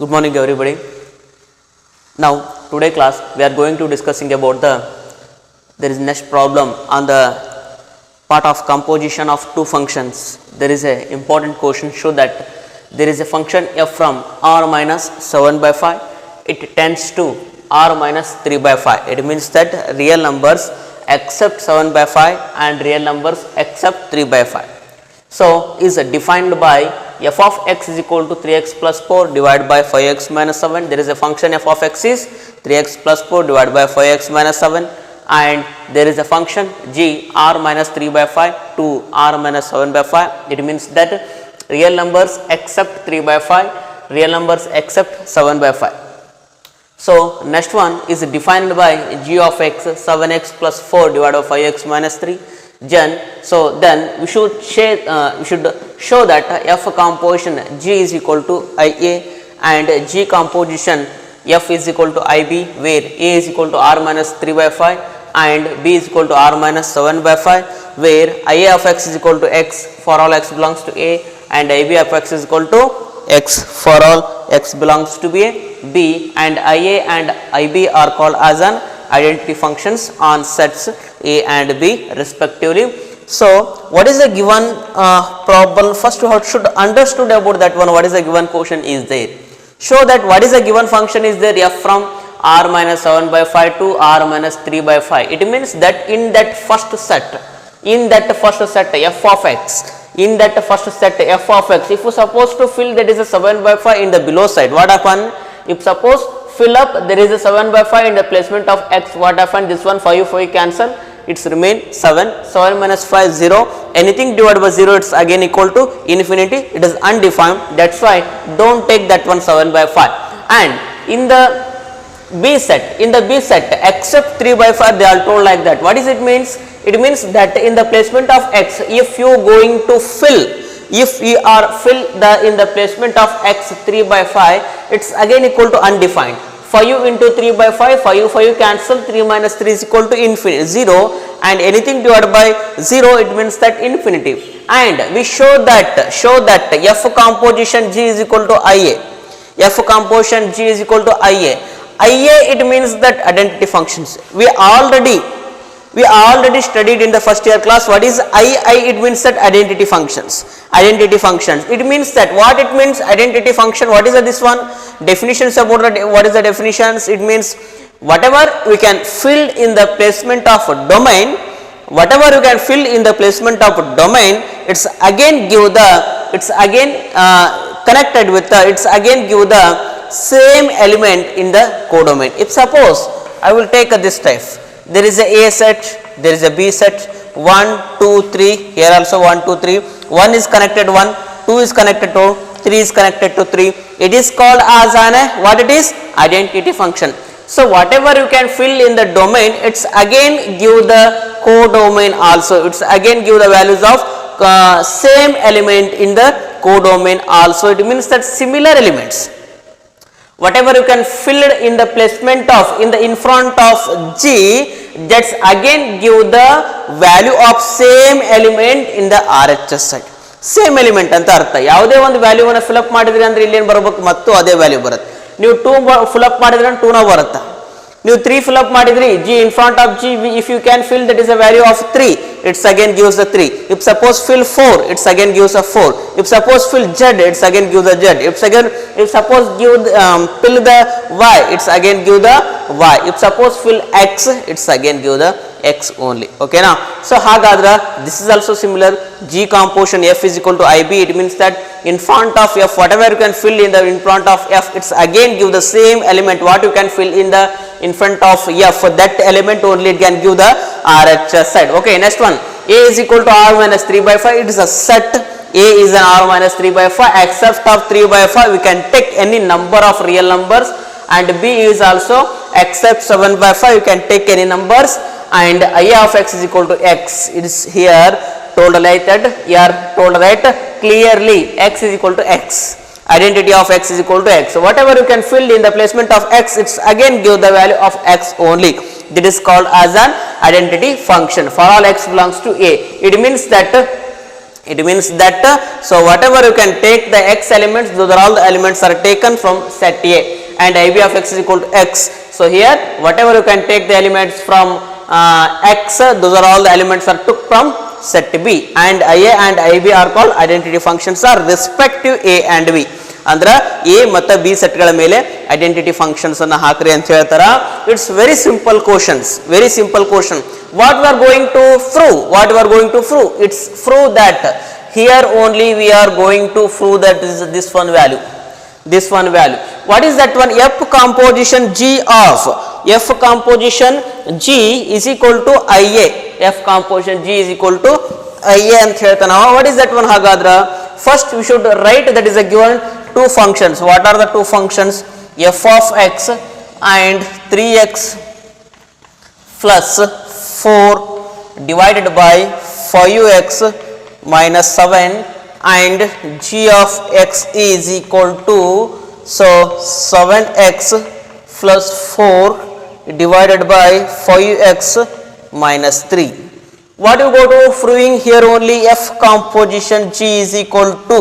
Good morning everybody. Now today class we are going to discussing about there is next problem on the part of composition of two functions. There is a important question. Show that there is a function f from r minus 7 by 5. It tends to r minus 3 by 5. It means that real numbers except 7 by 5 and real numbers except 3 by 5. So is defined by f of x is equal to 3x plus 4 divided by 5x minus 7. There is a function f of x is 3x plus 4 divided by 5x minus 7, and there is a function g r minus 3 by 5 to r minus 7 by 5. It means that real numbers except 3 by 5, real numbers except 7 by 5. So next one is defined by g of x 7x plus 4 divided by 5x minus 3. So then we should show that f composition g is equal to ia and g composition f is equal to ib, where a is equal to r minus 3 by 5 and b is equal to r minus 7 by 5, where ia of x is equal to x for all x belongs to a and ib of x is equal to x for all x belongs to b, and ia and ib are called as an identity functions on sets a and b respectively. So what is the given problem? First we should understood about that one. What is the given question is there? Show that what is the given function is there f from r minus 7 by 5 to r minus 3 by 5. It means that in that first set f of x, in that first set f of x, if you suppose to fill that is a 7 by 5 in the below side, what happen? If suppose fill up there is a 7 by 5 in the placement of x, what happen? This one 5 cancel, it's remain 7 minus 5 0, anything divided by 0 it's again equal to infinity. It is undefined, that's why don't take that one 7 by 5. And in the b set except 3 by 5 they are told like that. What is it means? It means that in the placement of x, if you going to fill, if we are fill the in the placement of x 3 by 5, it's again equal to undefined. 5 into 3 by 5, 5 cancel, 3 minus 3 is equal to infinity 0, and anything divided by 0 it means that infinity. And we show that f composition g is equal to ia, f composition g is equal to ia. It means that identity functions. We already studied in the first year class. What is it means that identity functions. It means that what it means identity function. What is this one? Definitions about what is the definitions? It means whatever we can fill in the placement of domain, it's again give the same element in the codomain. If suppose I will take this type, there is a set, there is a b set, 1 2 3, here also 1 2 3, 1 is connected 1, 2 is connected to 3 is connected to 3. It is called as an what it is? Identity function. So whatever you can fill in the domain, it's again give the codomain also, it's again give the values of same element in the codomain also. It means that similar elements, whatever you can fill in the placement of in front of g, that's again give the value of same element in the RHS side. Same element anta artha. Yavude ಒಂದು value ಅನ್ನು fill up ಮಾಡಿದ್ರಿ ಅಂದ್ರೆ ಇಲ್ಲಿ ಏನು ಬರಬೇಕು? ಮತ್ತು ಅದೇ value ಬರುತ್ತೆ. ನೀವು 2 ಫಿಲ್ ಅಪ್ ಮಾಡಿದ್ರೆ 2 ನ ಬರುತ್ತೆ. ನೀವು 3 fill up ಮಾಡಿದ್ರಿ, g in front of g, if you can fill that is a value of 3, it's again gives the 3. If suppose fill 4, it's again gives a 4. If suppose fill z, it's again gives the z. If suppose give fill the y, it's again give the y. If suppose fill x, it's again give the x only. Okay now, so hagadra this is also similar. G composition f is equal to ib. It means that in front of f, whatever you can fill in front of f, it's again give the same element what you can fill in front of f, that element only it can give the RHS side. Okay, next one, a is equal to r minus 3 by 5. It is a set, a is an r minus 3 by 5, except of 3 by 5 we can take any number of real numbers, and b is also except 7 by 5 you can take any numbers, and ia of x is equal to x. It is here told like that, here told right clearly, x is equal to x, identity of x is equal to x. So whatever you can fill in the placement of x, it's again give the value of x only. That is called as an identity function for all x belongs to a. It means that It means that so whatever you can take the x elements, those are all the elements are taken from set A, and IB of x is equal to x. So here whatever you can take the elements from x, those are all the elements are took from set B, and IA and IB are called identity functions are respective A and B. ಅಂದ್ರೆ A ಮತ್ತು B ಸೆಟ್ಗಳ ಮೇಲೆ identity functions ಅನ್ನು ಹಾಕ್ರಿ ಅಂತ ಹೇಳ್ತಾರ. It's very simple questions, very simple question. What we are going to prove, what we are going to prove, it's prove that here only we are going to prove that this one value, this one value. What is that one? F composition G of, F composition G is equal to IA, F composition G is equal to IA ಅಂತ ಹೇಳ್ತಾನ. What is that one ಹಾಗಾದ್ರ? First we should write that is a given two functions. What are the two functions? F of x and 3x plus 4 divided by 5x minus 7, and g of x is equal to, so 7x plus 4 divided by 5x minus 3. What you go to proving here only? F composition G is equal to,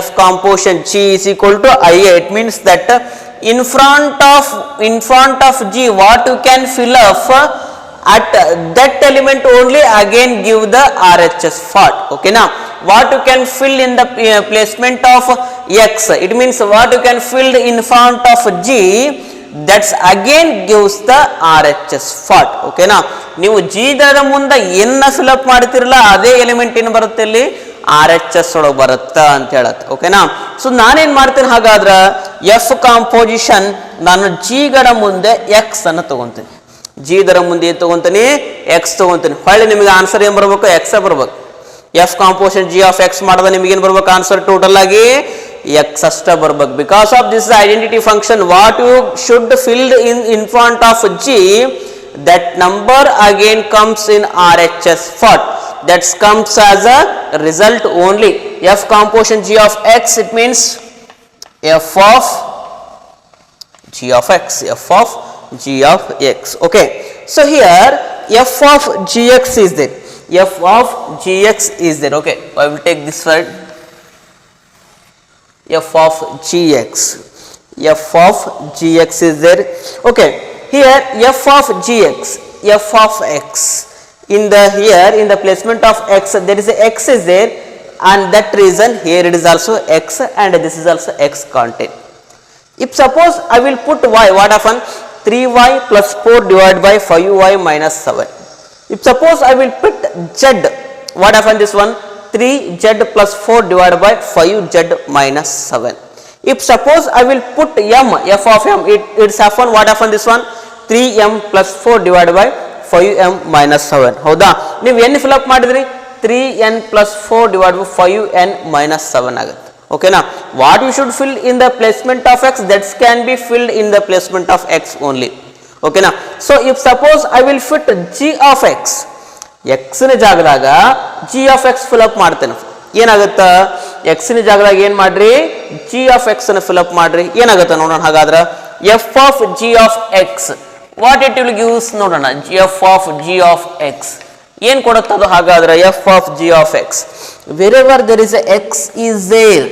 F composition G is equal to IA. It means that in front of G what you can fill up at that element only again give the RHS part. Okay, now what you can fill in the placement of x, it means what you can fill in front of G, that's again gives the RHS part. Okay, now ನೀವು G ದರ ಮುಂದೆ ಏನ fill up ಮಾಡ್ತಿರಲ್ಲ ಅದೇ element ಏನು ಬರುತ್ತೆ ಇಲ್ಲಿ RHS ಒಳಗೆ ಬರುತ್ತಾ ಅಂತ ಹೇಳತ್ತೆ. ಓಕೆನಾ. ಸೊ ನಾನೇನ್ ಮಾಡ್ತೀನಿ ಹಾಗಾದ್ರೆ ಎಫ್ ಕಾಂಪೋಸಿಷನ್ ನಾನು G ಗಡ ಮುಂದೆ x ಅನ್ನು ತಗೊಂತೀನಿ, G ದರ ಮುಂದೆ ಏನು ತಗೊಂತೀನಿ, x ತಗೊಂತೀನಿ. ಹೊಳ್ಳಿ ನಿಮಗೆ ಆನ್ಸರ್ ಏನು ಬರಬೇಕು, x ಬರಬೇಕು. F composition G of x ಮಾಡಿದ್ರೆ ನಿಮಗೆ ಏನು ಬರಬೇಕು ಆನ್ಸರ್ ಟೋಟಲ್ ಆಗಿ x ಅಷ್ಟ ಬರಬೇಕು. Because of this identity function what you should filled in front of G, that number again comes in RHS part, that comes as a result only. F composition G of x, it means f of G of x, f of G of x. Okay, so here f of Gx is there, f of Gx is there. Okay, I will take this side, f of Gx, f of Gx is there. Okay, here f of Gx, f of x, in the here in the placement of x there is a x is there, and that reason here it is also x and this is also x content. If suppose I will put y, what happen, 3y plus 4 divided by 5y minus 7. If suppose I will put z, what happen this one, 3z plus 4 divided by 5z minus 7. If suppose I will put m, f of m, it's happen, what happen this one, 3m plus 4 divided by 5m minus 7. ಹೌದಾ, ನೀವು n fill up ಮಾಡಿದ್ರಿ 3n plus 4 divided by 5n minus 7 ಆಗುತ್ತೆ. ಓಕೆನಾ. What you should fill in the placement of x, that's can be filled in the placement of x only. ಓಕೆನಾ. So if suppose I will fit g of x, x ನ ಜಾಗದಾಗ g of x fill up ಮಾಡ್ತೇನೆ, ಏನಾಗುತ್ತೆ, x ನ ಜಾಗದಾಗ ಏನು ಮಾಡ್ರಿ, g of x ಅನ್ನು ಫಿಲ್ ಅಪ್ ಮಾಡ್ರಿ, ಏನಾಗುತ್ತೆ ನೋಡೋಣ. ಹಾಗಾದ್ರೆ f of g of x, what it will gives ನೋಡೋಣ, f of g of x ಏನು ಕೊಡುತ್ತದು ಹಾಗಾದ್ರೆ, f of g of x, wherever there is a x is there,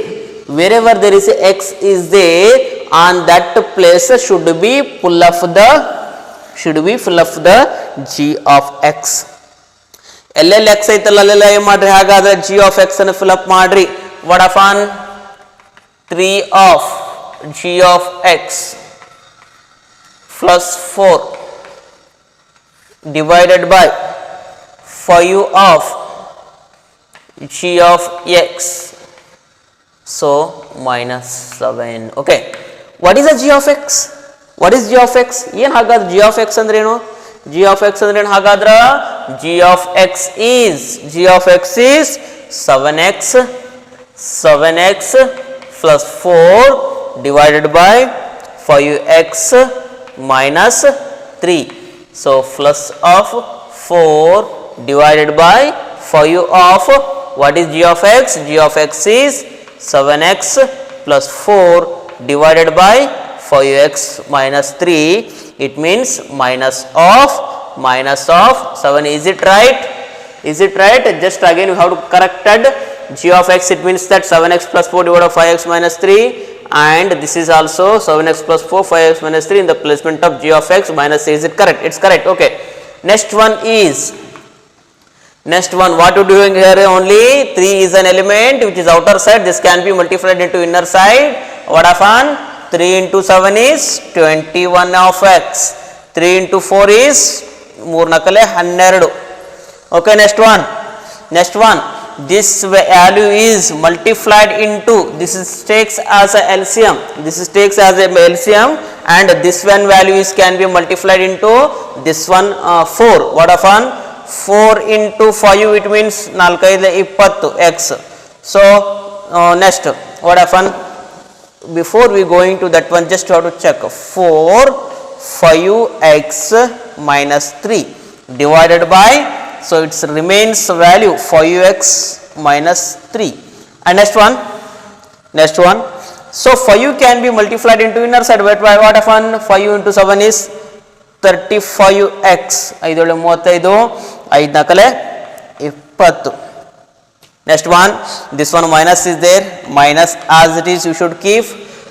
wherever there is a x is there, on that place should be full of the g of x. ಎಲ್ಲೆಲ್ಲಿ x ಐತಲ್ಲ ಅಲ್ಲೆಲ್ಲ ಏನು ಮಾಡ್ರಿ ಹಾಗಾದ್ರೆ g of x ಅನ್ನು fill up ಮಾಡ್ರಿ. what upon 3 of g of x plus 4 divided by 5 of g of x, so minus 7. Okay, what is a g of x, what is g of x, ಏನು ಹಾಗಾದ್ರೆ g of x ಅಂದ್ರೆ ಏನು, g of x ಅಂದ್ರೆ ಏನು ಹಾಗಾದ್ರೆ, g of x is 7x plus 4 divided by 5x minus 3. So plus of 4 divided by 5 of, what is g of x, g of x is 7x plus 4 divided by 5x minus 3. It means minus of 7. Is it right? Is it right? Just again we have to corrected g of x, it means that 7x plus 4 divided by 5x minus 3, and this is also 7x plus 4 5x minus 3 in the placement of g of x minus a. Is it correct? It's correct. Okay. Next one, what you doing here? Only 3 is an element which is outer side. This can be multiplied into inner side. What often? 3 into 7 is 21 of x. 3 into 4 is 3 nakale 12. Okay, next one. This value is multiplied into, this is takes as a LCM. This is takes as a LCM, and this one value is can be multiplied into this one 4. What often? 4 into 5, it means 4 20 x. So next, what often? Before we going to that one, just have to check 4 5x minus 3 divided by, so it remains value 5x minus 3. And next one, so 5 can be multiplied into inner side. What often? 5 into 7 is 35x. 5 35, 5 nakale 20. Next one, this one minus is there, minus as it is you should keep,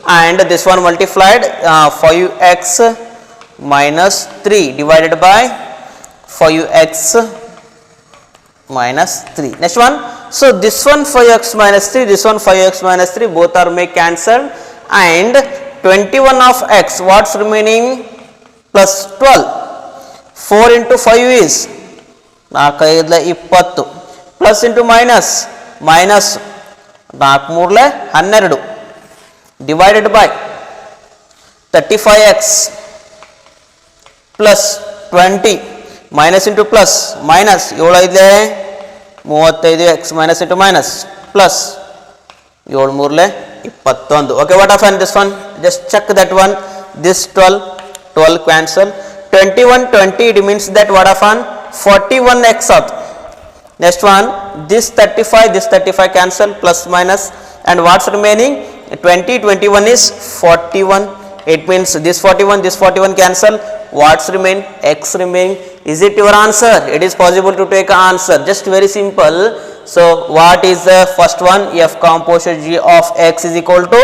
and this one multiplied 5x minus 3 divided by 5x minus 3. Next one, so this one 5x minus 3, this one 5x minus 3, both are may cancel, and 21 of x, what's remaining? Plus 12. 4 into 5 is 4 20, plus into minus 4 3 12 divided by 35x plus 20, minus into plus, minus 7 5 35x minus into minus plus 7 3 21. Okay, what happened? This one, just check that one. This 12 cancel, 21 20, it means that what happened? 41x out. Next one, this 35 cancel, plus minus, and what's remaining? 20 21 is 41. It means this 41 cancel. What's remain? X remain. Is it your answer? It is possible to take an answer. Just very simple. So what is the first one? F composite g of x is equal to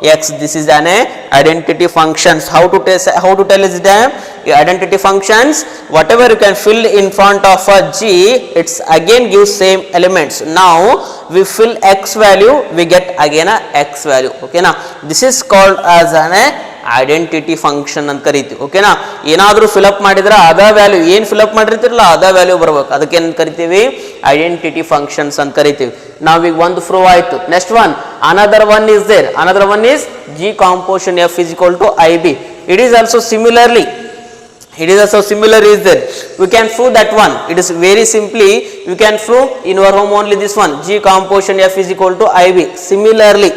x. This is an identity functions. How to tell is the identity functions? Whatever you can fill in front of a g, it's again gives same elements. Now we fill x value, we get again a x value. Okay na? This is called as an identity function ಅಂತ ಕರಿತೀವಿ. ಓಕೆನಾ? ಏನಾದರೂ fill up ಮಾಡಿದ್ರೆ ಅದ value ಏನು fill up ಮಾಡಿರ್ತಿರಲ್ಲ ಅದ value ಬರ್ಬೇಕು. ಅದಕ್ಕೆ ಏನು ಕರಿತೀವಿ? ಐಡೆಂಟಿಟಿ ಫಂಕ್ಷನ್ಸ್ ಅಂತ ಕರಿತೀವಿ. ನಾವೀಗ ಒಂದು ಪ್ರೂವ್ ಆಯಿತು. Next one, another one is there. Another one is G composition F is equal to I B. It is also similarly. It is also similar is there. We can prove that one. It is very simply you can prove in your home only this one. G composition F is equal to IB. Similarly,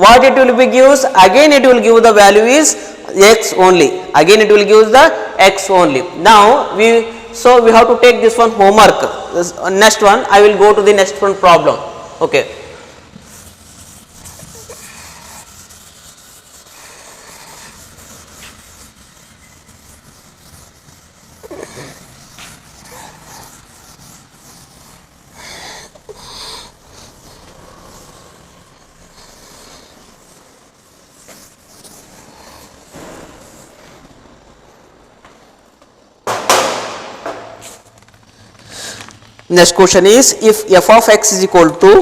what it will be gives? Again it will give the value is x only. Again it will give the x only. Now we have to take this one homework. This, next one I will go to the next one problem. Okay. Next question is, if f of x is equal to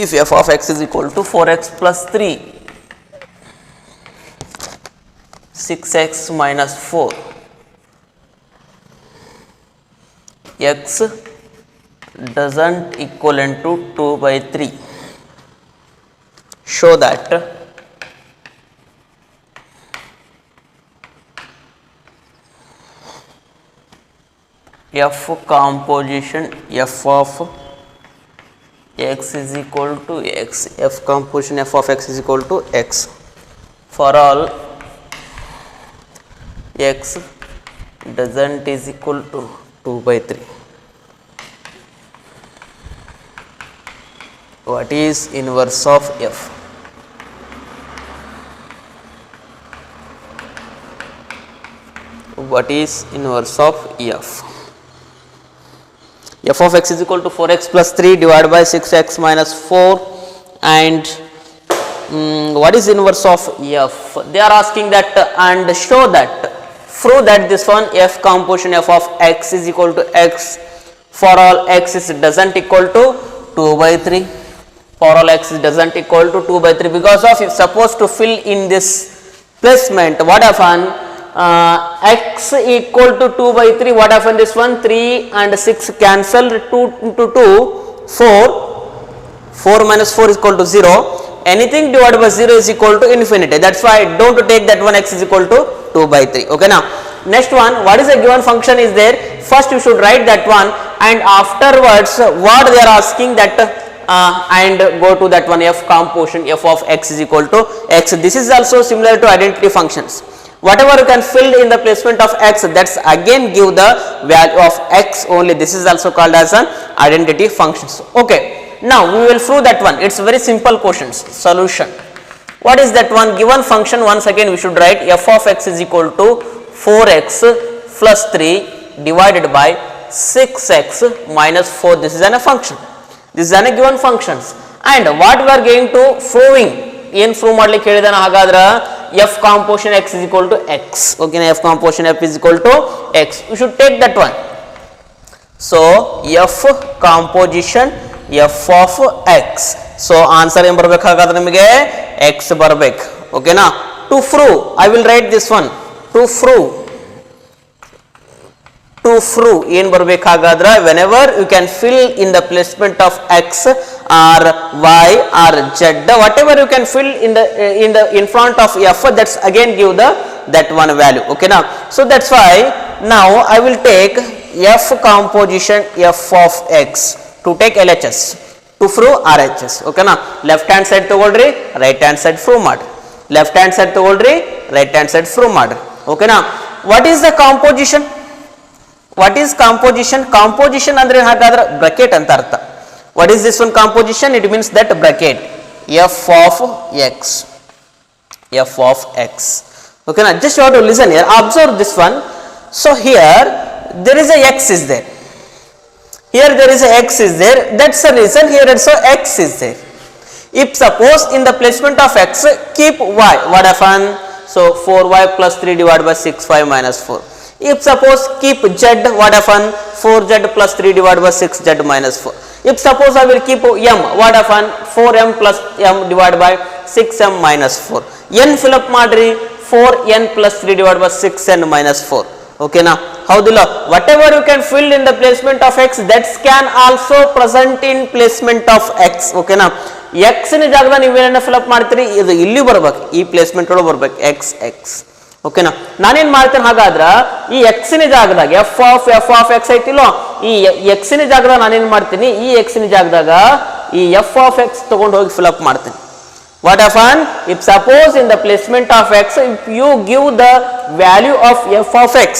if f of x is equal to 4x plus 3, 6x minus 4, x doesn't equivalent to 2 by 3, show that f composition f of x is equal to x. F composition f of x is equal to x for all x doesn't is equal to 2 by 3. What is inverse of f? what is inverse of f? F of x is equal to 4x plus 3 divided by 6x minus 4, and what is inverse of f? They are asking that and show that, prove that this one f composition f of x is equal to x for all x is doesn't equal to 2 by 3. For all x is doesn't equal to 2 by 3, because of if supposed to fill in this placement, what happen? X equal to 2 by 3, what happen? This one 3 and 6 cancel, 2 into 2 4, 4 minus 4 is equal to 0, anything divided by 0 is equal to infinity. That's why don't take that one x is equal to 2 by 3. Okay, now next one, what is a given function is there? First you should write that one, and afterwards what they are asking that and go to that one f composition f of x is equal to x. This is also similar to identity functions. Whatever you can fill in the placement of x, that's again give the value of x only. This is also called as an identity functions. Okay, now we will prove that one. It's very simple questions. Solution. What is that one? Given function, once again we should write f of x is equal to 4x plus 3 divided by 6x minus 4. This is a function. This is a given functions, and what we are going to proving ಏನು prove ಮಾಡ್ಲಿಕ್ಕೆ ಹೇಳಿದಾನೆ ಹಾಗಾದ್ರೆ f composition x is equal to x. Okay, f composition f is equal to x. You should take that one. So f composition f of x. So answer ಏನು ಬರಬೇಕು ಹಾಗಾದ್ರೆ ನಿಮಗೆ x ಬರಬೇಕು. Okay ನಾ? To prove, I will write this one. To prove ಏನು ಬರಬೇಕು ಹಾಗಾದ್ರೆ, whenever you can fill in the placement of x or y or z, whatever you can fill in front of f, that's again give the that one value. Okay now, so that's why now I will take f composition f of x to take LHS to prove RHS. Okay now, left hand side ತಗೊಳ್ರಿ, right hand side prove ಮಾಡಿ, left hand side ತಗೊಳ್ರಿ, right hand side prove ಮಾಡಿ. Okay now, what is the composition? What is composition? Composition ಅಂದ್ರೆ ಹಾಗಾದ್ರೆ bracket ಅಂತ ಅರ್ಥ. What is this one composition? It means that bracket f of x, f of x. Okay, now just you have to listen here, observe this one. So here there is a x is there, here there is a x is there, that's the reason here also x is there. If suppose in the placement of x keep y, what happen? So 4y plus 3 divided by 6y minus 4. If suppose keep z, what happen? 4z plus 3 divided by 6z minus 4. If suppose I will keep m, what happen? 4m plus m divided by 6m minus 4. n fill up madri, 4n plus 3 divided by 6n minus 4. Okay now, how the law? Whatever you can fill in the placement of x, that can also present in placement of x. Okay now, x ನ ಜಾಗದಲ್ಲಿ ನೀವು ಏನನ್ನ fill up ಮಾಡ್ತೀರಿ, ಇದು ಇಲ್ಲಿ ಬರಬೇಕು, ಈ placement ಒಳಗೆ ಬರಬೇಕು x x. ಓಕೆನಾ, ನಾನೇನ್ ಮಾಡ್ತೇನೆ ಹಾಗಾದ್ರೆ ಈ x ನ ಜಾಗದಾಗ f of x ಐತಿಲ್ಲೋ, ಈ x ನ ಜಾಗದಾಗ ನಾನೇನ್ ಮಾಡ್ತೀನಿ, ಈ x ನ ಜಾಗದಾಗ ಈ f of x ತಗೊಂಡು ಹೋಗಿ fill up ಮಾಡ್ತೀನಿ. What happen? If suppose in the placement of x, if you give the value of f of x,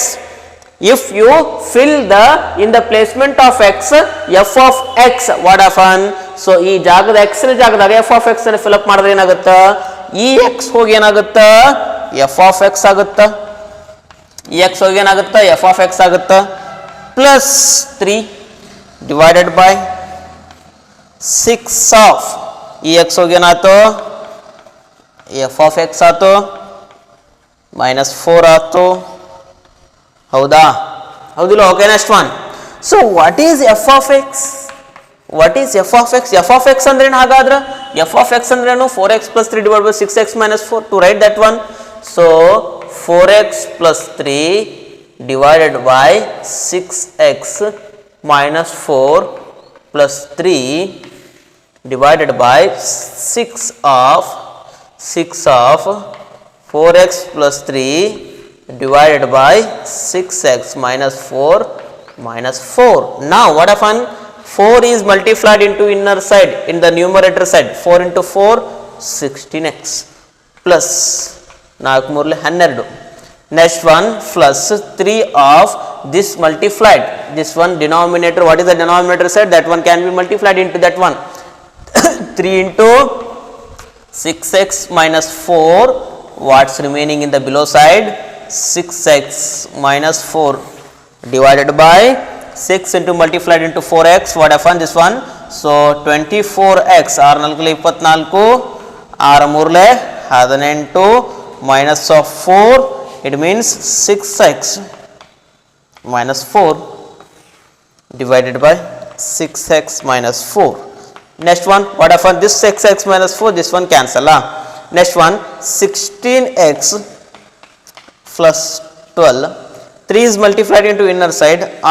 if you fill in the placement of x f of x, what happen? So ಈ ಜಾಗದ x ನ ಜಾಗದಾಗ f of x ಅನ್ನು fill up ಮಾಡಿದ್ರೆ ಏನಾಗುತ್ತೆ, ಈ x ಹೋಗಿ ಏನಾಗುತ್ತೆ f of x ಆಗುತ್ತಾ, ಈ x ಹೋಗಿ ಏನಾಗುತ್ತೆ f of x ಆಗುತ್ತಾ, ಪ್ಲಸ್ 3 ಡಿವೈಡೆಡ್ ಬೈ 6 ಆಫ್ ಈ x ಹೋಗಿ ಏನಾಯ್ತು f of x ಆಯ್ತು, ಮೈನಸ್ 4 ಆಯ್ತು, ಹೌದಾ ಹೌದಿಲ್ಲ. Okay, next one. So what is f of x? What is f of x? f of x ಅಂದ್ರೆ ಏನು ಹಾಗಾದ್ರೆ, f of x ಅಂದ್ರೆ ಏನು, 4x plus 3 divided by 6x minus 4. To write that one, so 4x plus 3 divided by 6x minus 4 plus 3 divided by 6 of 4x plus 3 divided by 6x minus 4 minus 4. Now what happened? 4 is multiplied into inner side, in the numerator side, 4 into 4 16x plus 4 3 12. Next one plus 3 of this multiplied, this one denominator, what is the denominator side, that one can be multiplied into that one. 3 into 6x minus 4, what's remaining in the below side, 6x minus 4 divided by 6 into multiplied into 4x. What happened this one? So 24x 6 4 24 6 3 18 minus of 4, it means 6x minus 4 divided by 6x minus 4. Next one, what happened? This 6x minus 4, this one cancel. Next one, 16x plus 12. 3 is multiplied into inner side, 6 3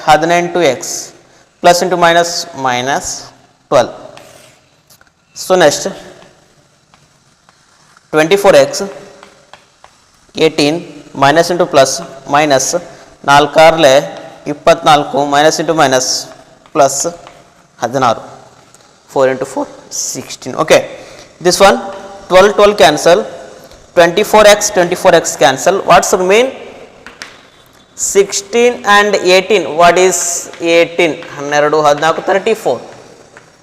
18x plus into minus minus 12. So next 24x 18 minus into plus minus 4 24 minus into minus plus 16 4 into 4 16. Okay, this one 12 12 cancel, 24x cancel. What's remain? 16 and 18. What is 18? 34.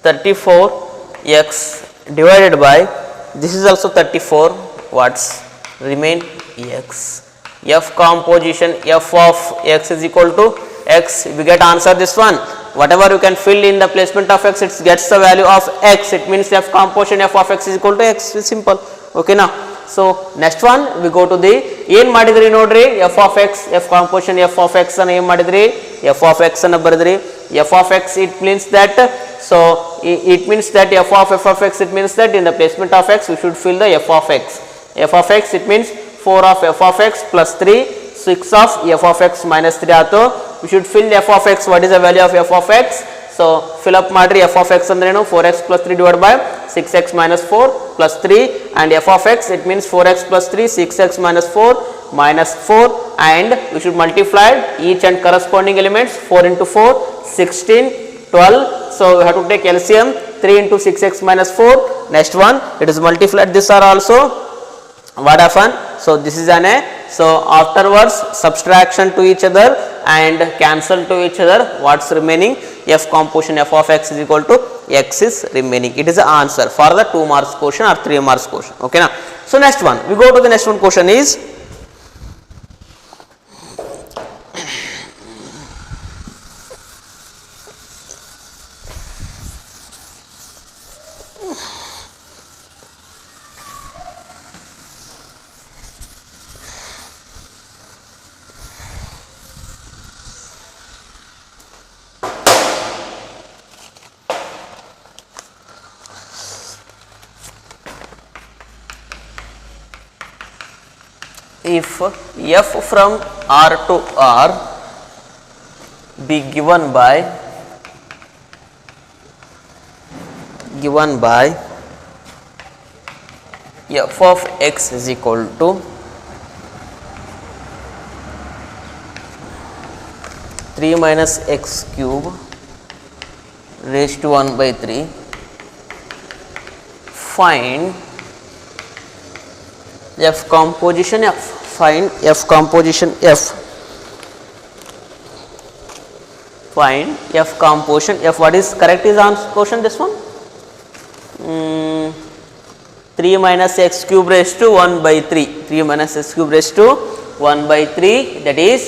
34x divided by, this is also 34. What's remain? X. F composition f of x is equal to x. We get answer this one. Whatever you can fill in the placement of x, it gets the value of x. It means f composition f of x is equal to x. It's simple. Okay now. So next one we go to the ಏನು ಮಾಡಿದ್ರಿ ನೋಡ್ರಿ, f of x, f composition f of x ಅನ್ನು ಏನು ಮಾಡಿದ್ರಿ, f of x ಅನ್ನು ಬರೆದ್ರಿ. f of x, it means that, so it means that f of x, it means that in the placement of x we should fill the f of x. f of x, it means 4 of f of x plus 3, 6 of f of x minus 3 ಆಯ್ತು. We should fill f of x. What is the value of f of x? So fill up ಮಾಡ್ರಿ. f of x ಅಂದ್ರೇನು, 4x plus 3 divided by 6x minus 4 plus 3, and f of x, it means 4x plus 3, 6x minus 4 minus 4, and we should multiply each and corresponding elements. 4 into 4 16 12. So we have to take LCM. 3 into 6x minus 4. Next one, it is multiplied. These are also what happened? So this is an A. So afterwards subtraction to each other and cancel to each other. What's remaining? F composition f of x is equal to x is remaining. It is the answer for the 2 marks question or 3 marks question. Okay now. So next one, we go to the next one. Question is, if f from R to R be given by f of x is equal to 3 minus x cube raised to 1 by 3, find f composition f. Find f composition f. Find f composition f. What is correct is answer question this one? 3 minus x cube raised to 1 by 3. 3 minus x cube raised to 1 by 3, that is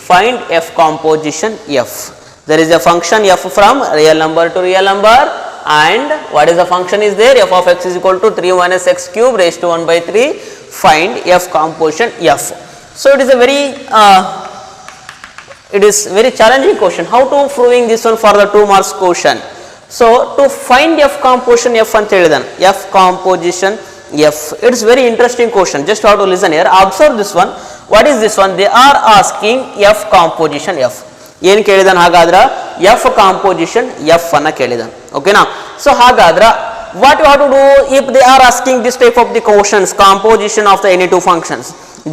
find f composition f. There is a function f from real number to real number, and what is the function is there? F of x is equal to 3 minus x cube raised to 1 by 3. Find f composition f. So it is a very challenging question. How to proving this one for the 2 marks question? So to find f composition f ಅಂತ ಹೇಳಿದಾನೆ. f composition f. It is very interesting question. Just have to listen here. Observe this one. What is this one? They are asking f composition f. ಏನು ಕೇಳಿದಾನೆ ಹಾಗಾದ್ರೆ? f composition f ಅನ್ನ ಕೇಳಿದಾನೆ. ಓಕೆನಾ? So ಹಾಗಾದ್ರೆ what you have to do if they are asking this type of the questions, composition of the any two functions,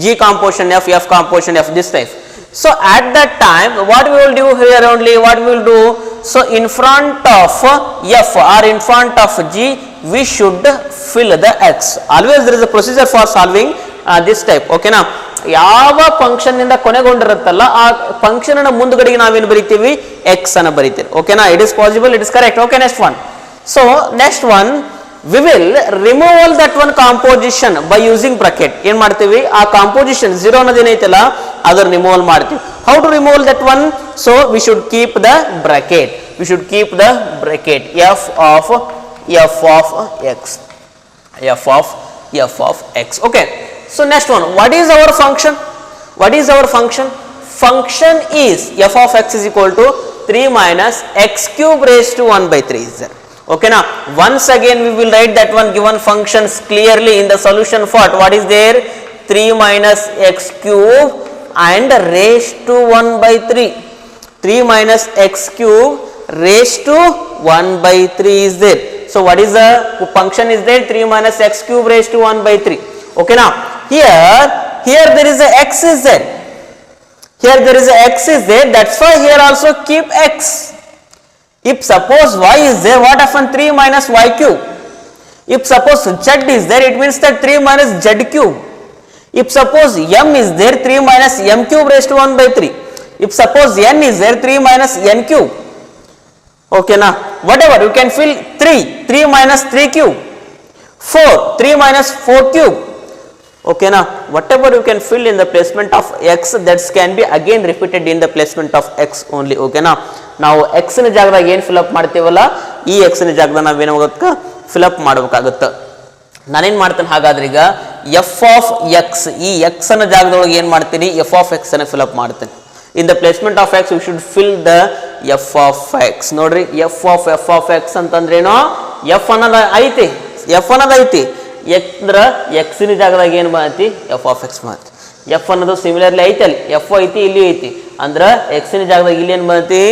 g composition f, f composition f, this type. So at that time what we will do here only, what we will do, so in front of f or in front of g we should fill the x. Always there is a procedure for solving this type. Okay na? ಯಾವ function ನಿಂದ ಕೊನೆಗೊಂಡಿರುತ್ತಲ್ಲ ಆ function ಅನ್ನು ಮುಂದುಗಡೆಗೆ ನಾವೇನು ಬರೀತೀವಿ, x ಅನ್ನು ಬರೀತೀವಿ. ಓಕೆನಾ? It is possible, it is correct. Okay, next one. So next one, we will remove that one composition by using bracket. ಏನು ಮಾಡ್ತೀವಿ ಆ composition 0 ಅನ್ನೋದು ಏನೈತಲ್ಲ ಅದರ ರಿಮೂವಲ್ ಮಾಡ್ತೀವಿ. How to remove that one? So we should keep the bracket. We should keep the bracket f of x. f of x. Okay. So next one, what is our function? What is our function? Function is f of x is equal to 3 minus x cube raised to 1 by 3 is there. Okay, now once again we will write that one given functions clearly in the solution part. What is there? 3 minus x cube and raised to 1 by 3. 3 minus x cube raised to 1 by 3 is there. So what is the function is there? 3 minus x cube raised to 1 by 3. Okay, now here there is a x is there. Here there is a x is there. That's why here also keep x. If suppose y is there, what happen? 3 minus y cube. If suppose z is there, it means that 3 minus z cube. If suppose m is there, 3 minus m cube raised to 1 by 3. If suppose n is there, 3 minus n cube. Okay, now whatever you can fill 3 minus 3 cube, 3 minus 4 cube. Okay, now whatever you can fill in the placement of x, that can be again repeated in the placement of x only. Okay, now ನಾವು x ನ ಜಾಗದಾಗ ಏನು fill up ಮಾಡ್ತೀವಲ್ಲ ಈ x ನ ಜಾಗದಾಗ ನಾವು ಏನಾಗುತ್ತೆ ಫಿಲ್ ಅಪ್ ಮಾಡಬೇಕಾಗುತ್ತೆ. ನಾನೇನು ಮಾಡ್ತೇನೆ ಹಾಗಾದ್ರೆ ಈಗ f of x ಈ x ನ ಜಾಗದೊಳಗೆ ಏನು ಮಾಡ್ತೀನಿ f of x ಅನ್ನು ಫಿಲ್ ಅಪ್ ಮಾಡ್ತೇನೆ. In the placement of x we should fill the f of x. ನೋಡ್ರಿ f of x ಅಂತಂದ್ರೇನೋ f ಅನ್ನೋದು ಐತಿ ಅಂದ್ರೆ x ನ ಜಾಗದಾಗ ಏನು ಮಾಡ್ತಿ f of x ಮಾಡ್ತಿ. f ಅನ್ನೋದು ಸಿಮಿಲರ್ಲಿ ಐತಿ ಅಲ್ಲಿ f ಐತಿ ಇಲ್ಲಿ ಐತಿ ಅಂದ್ರೆ x ನ ಜಾಗದಾಗ ಇಲ್ಲಿ ಏನು ಮಾಡ್ತಿ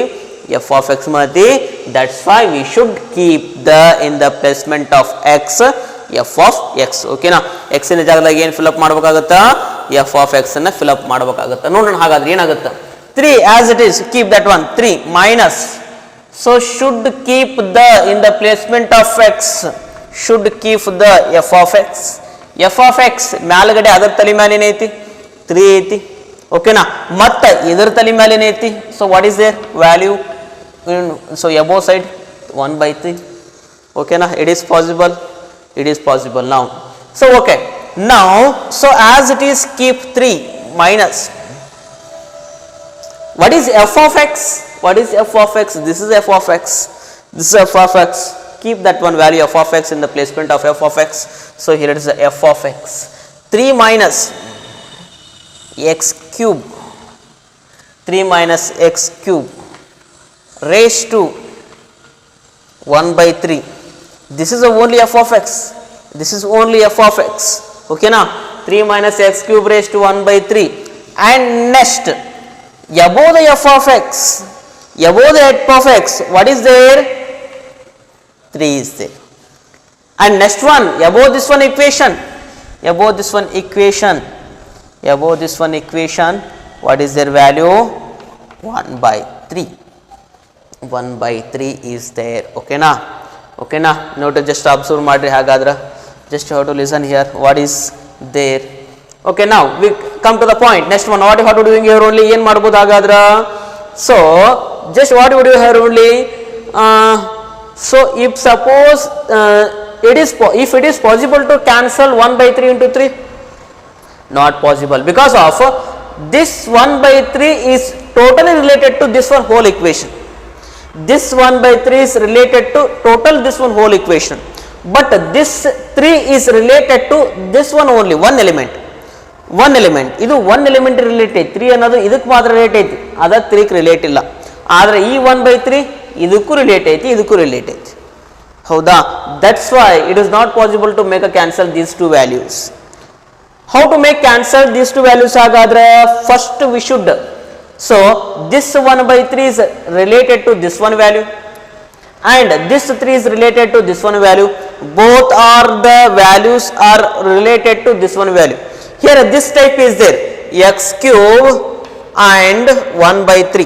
f of x ಮಾಡ್ತಿ. That's why we should keep in the placement of x f of x. Okay ನಾ x ನ ಜಾಗದಾಗ ಏನು ಫಿಲ್ ಅಪ್ ಮಾಡಬೇಕಾಗುತ್ತಾ f of x ಅನ್ನು ಫಿಲ್ ಅಪ್ ಮಾಡಬೇಕಾಗುತ್ತಾ. ನೋಡೋಣ ಹಾಗಾದ್ರೆ ಏನಾಗುತ್ತೆ. 3 as it is, keep that one. 3 minus, so should keep in the placement of x, should keep the f of x. f of x ಮ್ಯಾಲಗಡೆ ಅದರ ತಲೆ ಮೇಲೆ ಏನೈತಿ 3 ಐತಿ. ಓಕೆನಾ ಮತ್ತೆ ಇದರ ತಲೆ ಮೇಲೆ ಏನೈತಿ. So what is their value. So above side 1 by 3. ಓಕೆನಾ it is possible now. So okay, now so as it is, keep 3 minus, what is f of x? What is f of x? This is f of x. This is f of x. Keep that one value f of x in the placement of f of x. So here it is the f of x. 3 minus x cube. 3 minus x cube raised to 1 by 3. This is only f of x. This is only f of x. Okay now 3 minus x cube raised to 1 by 3. And next, above the f of x, above the f of x, what is there? 3 is there. And next one, above this one equation, what is their value? 1 by 3. 1 by 3 is there. Okay na. Note, just observe madri hagadra. Just have to listen here. What is there? Okay, now we come to the point. Next one, what you have to doing here only ಏನು ಮಾಡಬಹುದು ಹಾಗಾದ್ರೆ. So just what you do here only. So if suppose if it is possible to cancel 1 by 3 into 3, not possible, because of this 1 by 3 is totally related to this one whole equation. This 1 by 3 is related to total this one whole equation, but this 3 is related to this one only, one element. ಇದು 1 element relate ಐತಿ. 3 ಅನ್ನೋದು ಇದಕ್ಕೆ ಮಾತ್ರ relate ಐತಿ, ಅದಕ್ಕೆ 3 relate ಇಲ್ಲ. ಆದರೆ ಈ 1 by 3 ಇದಕ್ಕೂ ರಿಲೇಟ್ ಐತಿ. ಹೌದಾ. That's why it is not possible to make a cancel these two values. How to make cancel these two values ಹಾಗಾದ್ರೆ first we should, so this 1 by 3 is related to this one value and this 3 is related to this one value. Both are the values are related to this one value. Here this type is there, x cube and 1 by 3.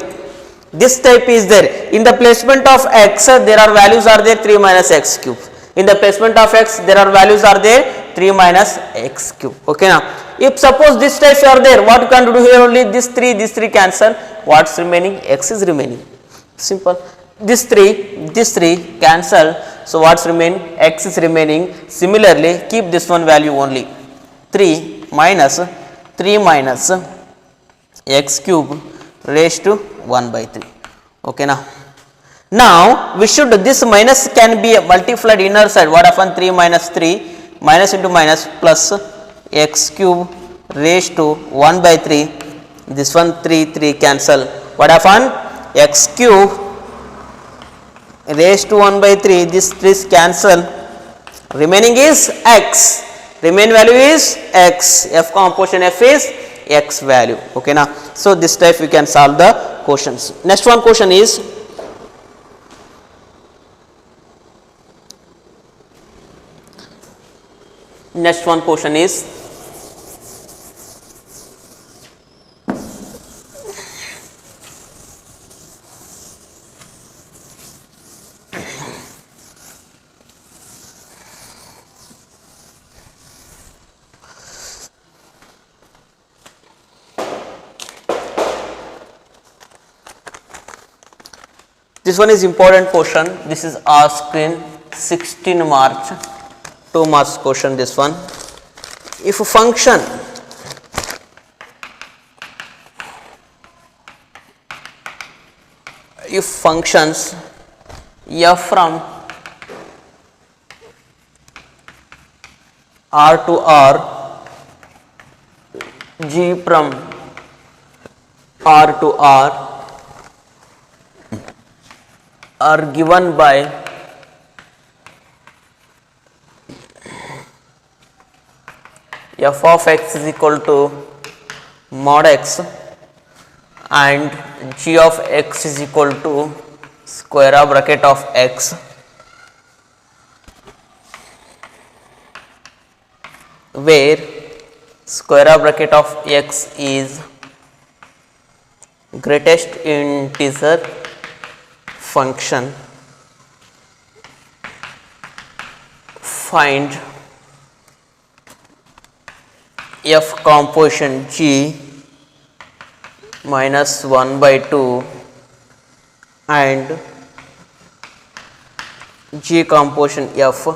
This type is there. In the placement of x there are values are there 3 minus x cube. In the placement of x there are values are there 3 minus x cube. Okay now if suppose this types are there, what you can do here only, this 3 cancel. What's remaining? X is remaining. Simple. This 3 cancel. So what's remain? X is remaining. Similarly, keep this one value only. 3 minus x cube raised to 1 by 3. Okay now. Now we should, this minus can be multiplied inner side. What happen? 3 minus 3 minus into minus plus x cube raised to 1 by 3. This one 3 cancel. What happen? X cube raised to 1 by 3. This cancel. Remaining is x. Remain value is x. F composition F is x value. Okay now. So this type we can solve the questions. Next one question is, this one is important question. This is asked in 16 March, 2 marks question this one. If a function functions f from R to R, g from R to R are given by f of x is equal to mod x and g of x is equal to square bracket of x, where square bracket of x is greatest integer function, find f composition g minus 1 by 2 and g composition f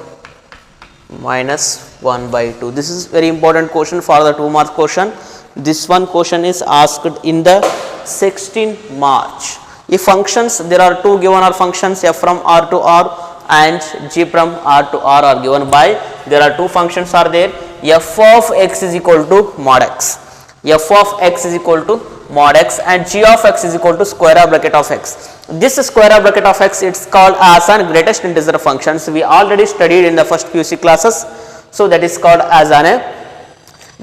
minus 1 by 2. This is very important question for the 2 mark question. This one question is asked in the 16 March. If functions, there are two given are functions f from R to R and g from R to R are given by, there are two functions are there, f of x is equal to mod x, f of x is equal to mod x and g of x is equal to square bracket of x. This square bracket of x, it's called as an greatest integer functions. We already studied in the first PUC classes. So that is called as an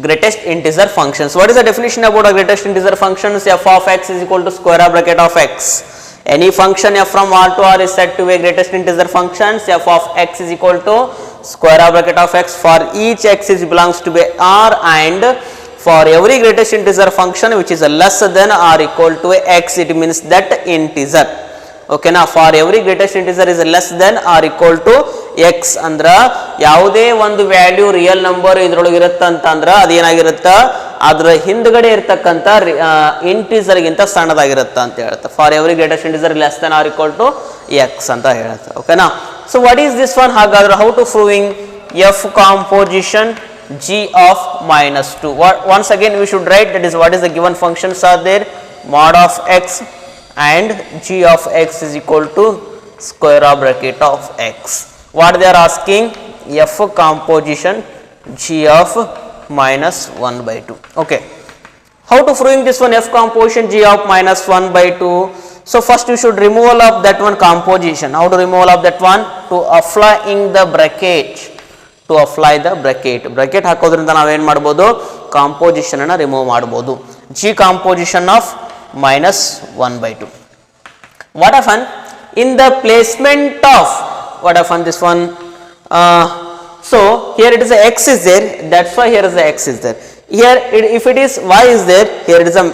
greatest integer functions. What is the definition about a greatest integer functions? F of x is equal to square bracket of x. Any function f from R to R is said to be a greatest integer functions. F of x is equal to square bracket of x for each x is belongs to be R, and for every greatest integer function which is less than or equal to x, it means that integer. Okay na, for every greatest integer is less than or equal to x ಅಂದ್ರ ಯಾವುದೇ ಒಂದು value real number ಇದರೊಳಗೆ ಇರುತ್ತೆ ಅಂತಂದ್ರೆ ಅದೇನಾಗಿರುತ್ತೆ, ಅದರ ಹಿಂದ್ಗಡೆ ಇರತಕ್ಕಂತ integer ಗಿಂತ ಸಣ್ಣದಾಗಿರುತ್ತೆ ಅಂತ ಹೇಳುತ್ತೆ. For every greatest integer less than or equal to x ಅಂತ ಹೇಳುತ್ತೆ. ಓಕೆನಾ. So what is this one? ಹಾಗಾದ್ರೆ how to proving f composition g of minus 2. Once again we should write, that is what is the given functions are there, mod of x and g of x is equal to square bracket of x. What they are asking? F composition g of minus 1 by 2. Okay. How to proving this one, f composition g of minus 1 by 2? So first you should removal of that one composition. How to removal of that one? To apply in the bracket. To apply the bracket. Bracket ಹಾಕೋದ್ರಿಂದ ನಾವು ಏನು ಮಾಡಬಹುದು? Composition ಅನ್ನು remove ಮಾಡಬಹುದು. g composition of minus 1 by 2. What happen? In the placement of, what happen this one? So here it is a x is there, that's why here is the x is there. Here if it is y is there, here it is a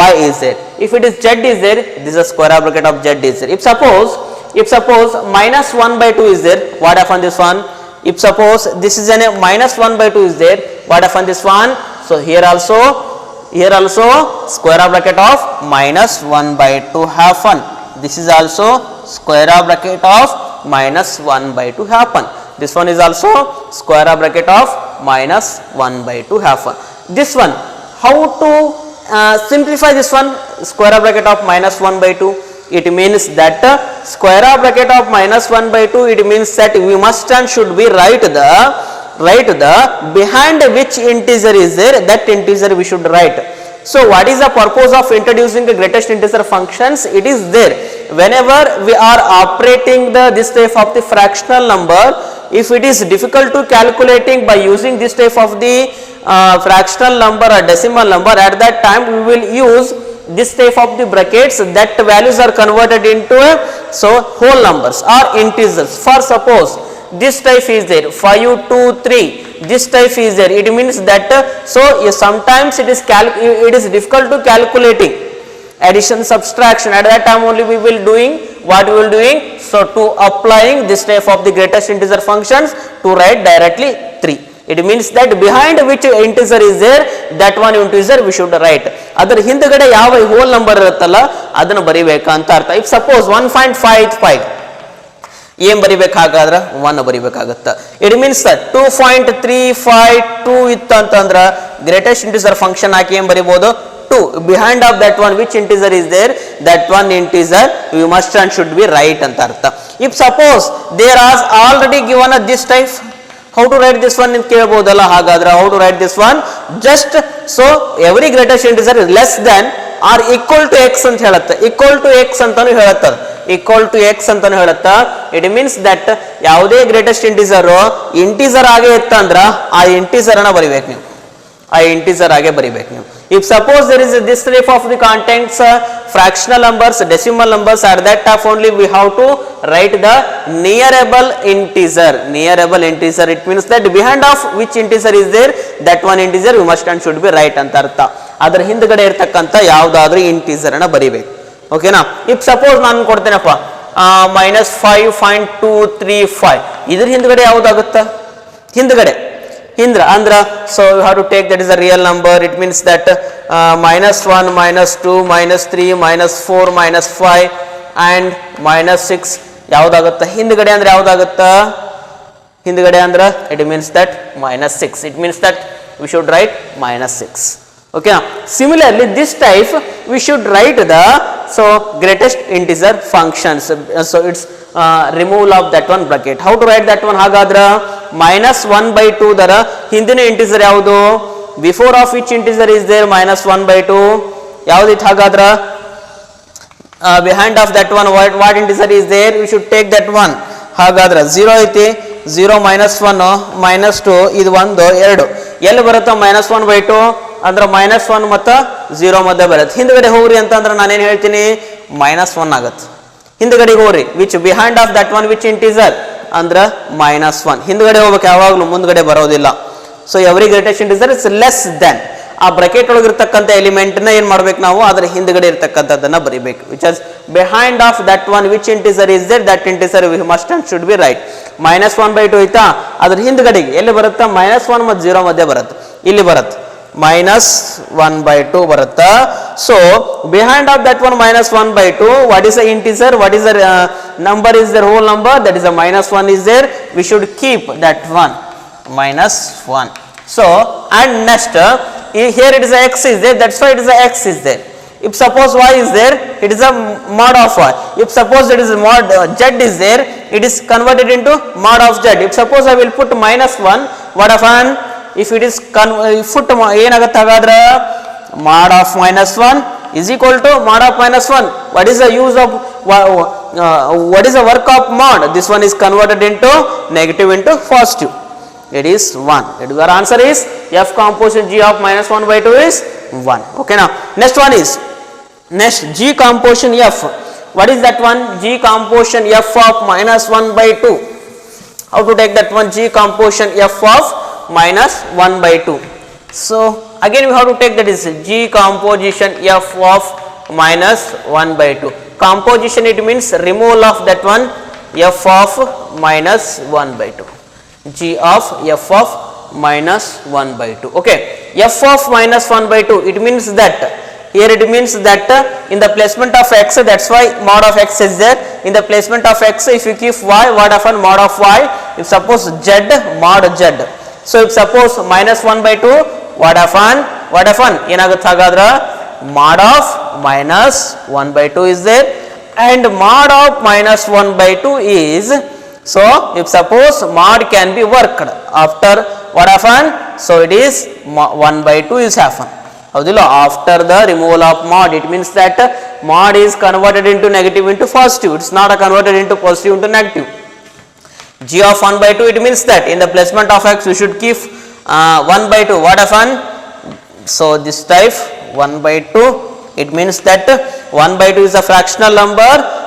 y is there. If it is z is there, this is a square bracket of z is there. If suppose minus 1 by 2 is there, what happen this one? If suppose this is a minus 1 by 2 is there, what happen this one? So here also square bracket of minus 1 by 2 happen. This is also square bracket of minus 1 by 2 happen. This one is also square bracket of minus 1 by 2 happen. This one, how to simplify this one? Square bracket of minus 1 by 2. It means that square bracket of minus 1 by 2, it means that we must and should be write the behind which integer is there, that integer we should write. So what is the purpose of introducing the greatest integer functions? It is there whenever we are operating this type of the fractional number. If it is difficult to calculating by using this type of the fractional number or decimal number, at that time we will use this type of the brackets, that values are converted into whole numbers or integers. For suppose this type is there 5 2 3, this type is there, it means that sometimes it is difficult to calculating addition subtraction. At that time only we will doing what we will doing, so to applying this type of the greatest integer functions to write directly 3. It means that behind which integer is there, that one integer we should write. ಅದರ ಹಿಂದಗಡೆ ಯಾವ whole number ಇರುತ್ತಲ್ಲ ಅದನ್ನು ಬರಿಬೇಕು ಅಂತ ಅರ್ಥ. If suppose 1.55 ಏನ್ ಬರಿಬೇಕು, ಹಾಗಾದ್ರೆ 1 ಬರಿಬೇಕಾಗುತ್ತೆ. ಇಟ್ ಮೀನ್ಸ್ 2.352 ಇತ್ತು ಅಂತಂದ್ರ ಗ್ರೇಟೆಸ್ಟ್ ಇಂಟಿಜರ್ ಫಂಕ್ಷನ್ ಹಾಕಿ ಏನ್ ಬರಿಬಹುದು, 2. Behind of that one which integer is there, that one integer we must and should be right ಅಂತ ಅರ್ಥ. If suppose there is already given this type, how to write this one ಅಂತ ಕೇಳಬಹುದಲ್ಲ. ಹಾಗಾದ್ರೆ how to write this one, just so every greatest integer is less than or equal to x ಅಂತ ಹೇಳುತ್ತೆ. equal to x ಅಂತಾನು ಹೇಳುತ್ತೆ, equal to x ಅಂತಾನು ಹೇಳುತ್ತೆ. It means that ಯಾವುದೇ greatest integer ಆಗೇ ಇತ್ತಂದ್ರ ಆ ಇಂಟಿಜರ್ ಅನ್ನ ಬರಿಬೇಕು ನೀವು, ಆ ಇಂಟಿಜರ್ ಆಗೇ ಬರಿಬೇಕು ನೀವು. If suppose there is this type of the contents fractional numbers, decimal numbers, at that time only we have to write the nearable integer. Nearable integer, it means that behind of which integer is there, that one integer we must and should be right ಅಂತ ಅರ್ಥ. ಅದರ ಹಿಂದ್ಗಡೆ ಇರತಕ್ಕಂತ ಯಾವುದಾದ್ರೂ integer ಅನ್ನ ಬರಿಬೇಕು. ಓಕೆನಾ. If suppose ನಾನು ಕೊಡ್ತೇನಪ್ಪ -5.235, ಇದ್ರ ಹಿಂದ್ಗಡೆ ಯಾವುದಾಗುತ್ತ, ಹಿಂದ್ಗಡೆ ಅಂದ್ರ so you have to take that is a real number. It means that -1 -2 -3 -4 -5 and -6 ಯಾವುದಾಗುತ್ತ, ಹಿಂದ್ಗಡೆ ಅಂದ್ರೆ ಯಾವುದಾಗುತ್ತ, ಹಿಂದ್ಗಡೆ ಅಂದ್ರೆ it means that -6. It means that we should write -6. Okay now, similarly this type we should write the greatest integer functions. So it's removal of that one bracket. How to write that one? ಹಾಗಾದ್ರೆ -1 by 2 ದರ ಹಿಂದಿನ integer ಯಾವುದು, before of which integer is there -1 by 2 ಯಾವುದಿತ್ತು, ಹಾಗಾದ್ರೆ behind of that one what integer is there, we should take that one. ಹಾಗಾದ್ರೆ 0 ಐತಿ, 0 -1 -2 ಇದು 1 2 ಎಲ್ಲಿ ಬರುತ್ತೆ, -1 by 2 ಅಂದ್ರೆ -1 ಮತ್ತು 0 ಮಧ್ಯೆ ಬರುತ್ತೆ. ಹಿಂದ್ಗಡೆ ಹೋಗ್ರಿ ಅಂತಂದ್ರೆ ನಾನೇನು ಹೇಳ್ತೀನಿ, -1 ಆಗತ್ತೆ. ಹಿಂದ್ಗಡೆ ಹೋಗ್ರಿ, which behind of that one which integer ಅಂದ್ರೆ -1. ಹಿಂದ್ಗಡೆ ಹೋಗ್ಬೇಕು, ಯಾವಾಗಲೂ ಮುಂದ್ಗಡೆ ಬರೋದಿಲ್ಲ. So every greatest integer is less than, ಆ ಬ್ರಾಕೆಟ್ ಒಳಗಿರ್ತಕ್ಕಂಥ ಎಲಿಮೆಂಟ್ ನ ಏನ್ ಮಾಡ್ಬೇಕು ನಾವು, ಅದರ ಹಿಂದ್ಗಡೆ ಇರ್ತಕ್ಕಂಥದ್ದನ್ನ ಬರಿಬೇಕು. Which is behind of that one which integer is there, that integer we must and should be write. -1 by 2 ಐತಾ, ಅದ್ರ ಹಿಂದ್ಗಡೆಗೆ ಎಲ್ಲಿ ಬರುತ್ತೆ, -1 ಮತ್ತು 0 ಮಧ್ಯೆ ಬರುತ್ತೆ, ಇಲ್ಲಿ ಬರುತ್ತೆ -1 by 2 ಬರುತ್ತಾ. So behind of that one -1 by 2, what is the integer, what is the number is the whole number, that is a -1 is there, we should keep that one -1. So and next here it is a x is there, that's why it is a x is there. If suppose y is there, it is a mod of y. If suppose it is a mod z is there, it is converted into mod of z. If suppose I will put -1, what of an, if it is put ಏನಾಗುತ್ತೆ, ಹಾಗಾದ್ರೆ mod of -1 is equal to mod of -1. What is the use of what is the work of mod? This one is converted into negative into positive. It is 1. Your answer is f composition g of -1 by 2 is 1. Okay, now next one is g composition f. What is that one? G composition f of -1 by 2. How to take that one? G composition f of -1 by 2. So again we have to take that is G composition f of -1 by 2. Composition, it means removal of that one f of -1 by 2. G of f of -1 by 2. Okay, f of -1 by 2, it means that Here it means that in the placement of x, that's why mod of x is there. In the placement of x, if you keep y, what happen? Mod of y. If suppose z, mod z. So if suppose minus 1 by 2, what happen? What happen? Enagutte hagadre mod of minus 1 by 2 is there, and mod of minus 1 by 2 is, so if suppose mod can be worked after what happen? So it is 1 by 2 is happen. After the removal of mod, it means that mod is converted into negative into positive. It's not converted into positive into negative. G of 1 by 2, it means that in the placement of x we should keep 1 by 2. What happen? So this type 1 by 2, it means that 1 by 2 is a fractional number.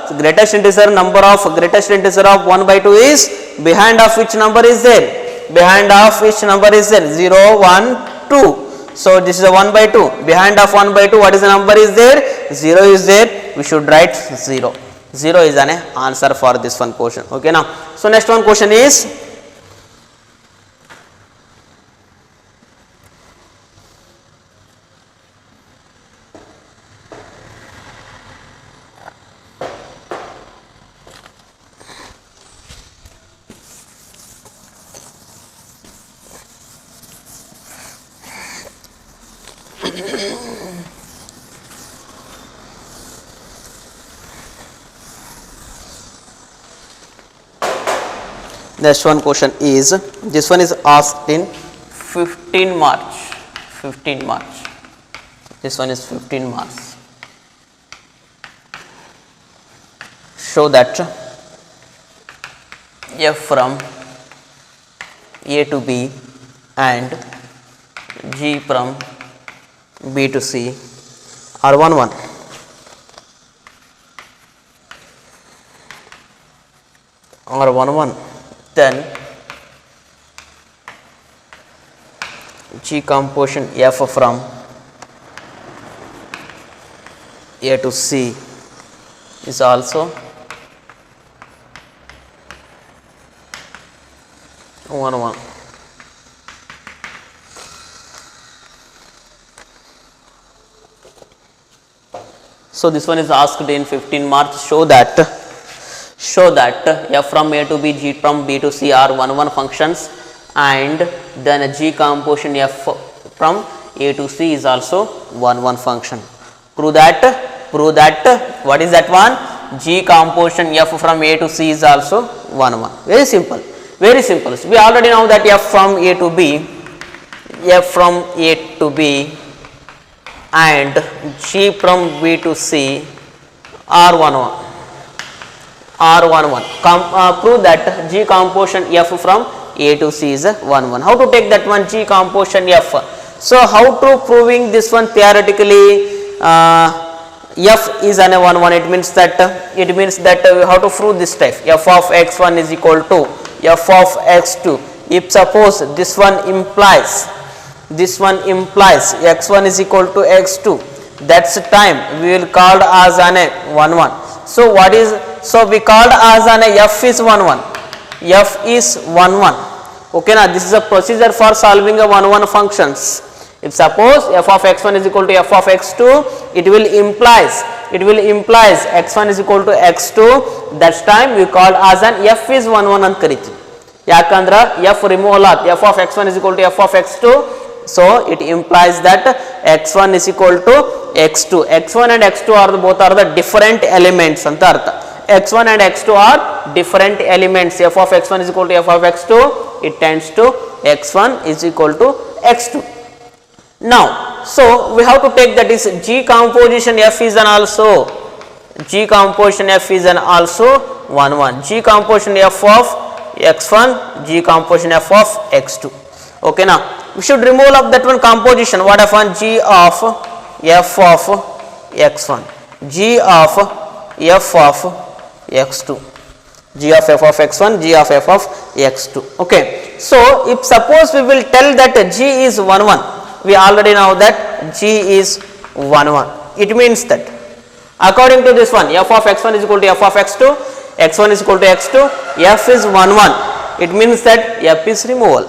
The greatest integer number of 1 by 2 is behind of which number is there? Behind of which number is there? 0, 1, 2. So this is a 1 by 2. Behind of 1 by 2, what is the number is there? 0 is there. We should write 0. 0 is an answer for this one question. Okay now. So next one question is, next one question is, this one is asked in 15 March. 15 March. This one is 15 March. Show that f from A to B and g from B to C are 1, 1. Or 1, 1. Then G composition f from A to C is also 1, 1. So this one is asked in 15 March. Show that f from A to B, g from B to C are 1, 1 functions, and then g composition f from A to C is also 1, 1 function. Prove that. What is that one? G composition f from A to C is also 1, 1. Very simple. Very simple. So we already know that f from A to B and g from B to C are 1, 1. Prove that g composition f from A to C is 1, 1. How to take that one g composition f? So how to proving this one theoretically? F is an 1, 1. It means that how to prove this type? F of x1 is equal to f of x2. If suppose this one implies x1 is equal to x2, that's the time we will call as an 1, 1. So what is, so we called as an f is 1, 1. F is 1, 1. Okay, now this is a procedure for solving a 1, 1 functions. If suppose f of x1 is equal to f of x2, it will implies x1 is equal to x2. That's time we called as an f is 1, 1 ಅಂತ ಕರಿತೀವಿ. ಯಾಕಂದ್ರೆ f removal ಆತ್, f of x1 is equal to f of x2. So it implies that x1 is equal to x2. x1 and x2 are both are the different elements ಅಂತ ಅರ್ಥ. x1 and x2 are different elements. f of x1 is equal to f of x2. It tends to x1 is equal to x2. Now, so we have to take that is g composition f is an also 1, 1. G composition f of x1, g composition f of x2. Okay, now we should remove of that one composition. What happen? G of f of x1, g of f of x2, g of f of x1, g of f of x2. Okay, so if suppose we will tell that g is 1, 1, we already know that g is 1, 1. It means that according to this one, f of x1 is equal to f of x2, x1 is equal to x2, f is 1, 1. It means that f is removal,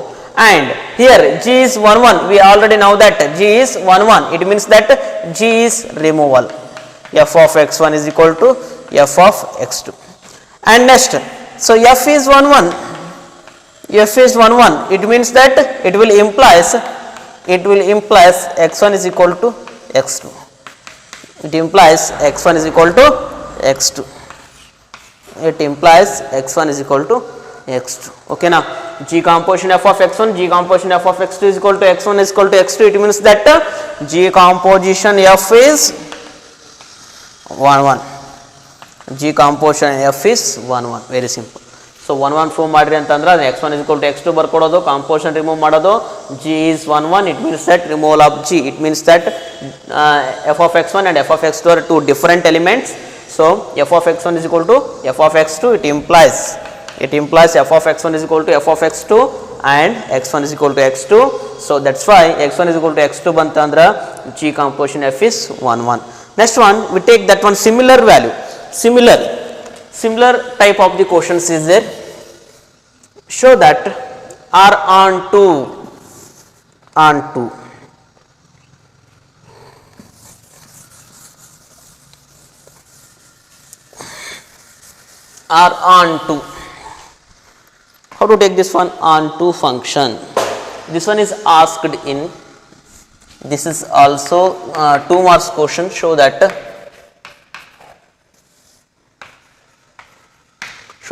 and here g is 1 1, we already know that g is 1 1, it means that g is removal, f of x1 is equal to f of x2. And next, so f is 1 1, f is 1 1, it means that it will implies x1 is equal to x2, it implies x1 is equal to x2, it implies x1 is equal to x2. Okay, now g composition f of x1, g composition f of x2 is equal to x1 is equal to x2, it means that g composition f is 1 1, g composition f is 1 1, very simple. So 1 1 prove ಮಾಡಿರಿ ಅಂತಂದ್ರೆ x1 is equal to x2 ಬರ್ಕೊಡೋದು, composition remove ಮಾಡೋದು, g is 1 1, it means that removal of g, it means that f of x1 and f of x2 are two different elements. So f of x1 is equal to f of x2, it implies f of x1 is equal to f of x2 and x1 is equal to x2. So that's why x1 is equal to x2 bantandra g composition f is 1 1. Next one, we take that one similar value, similar type of the questions is there. Show that R on 2 R on 2. How to take this one on 2 function? This one is asked in, this is also 2 marks question. Show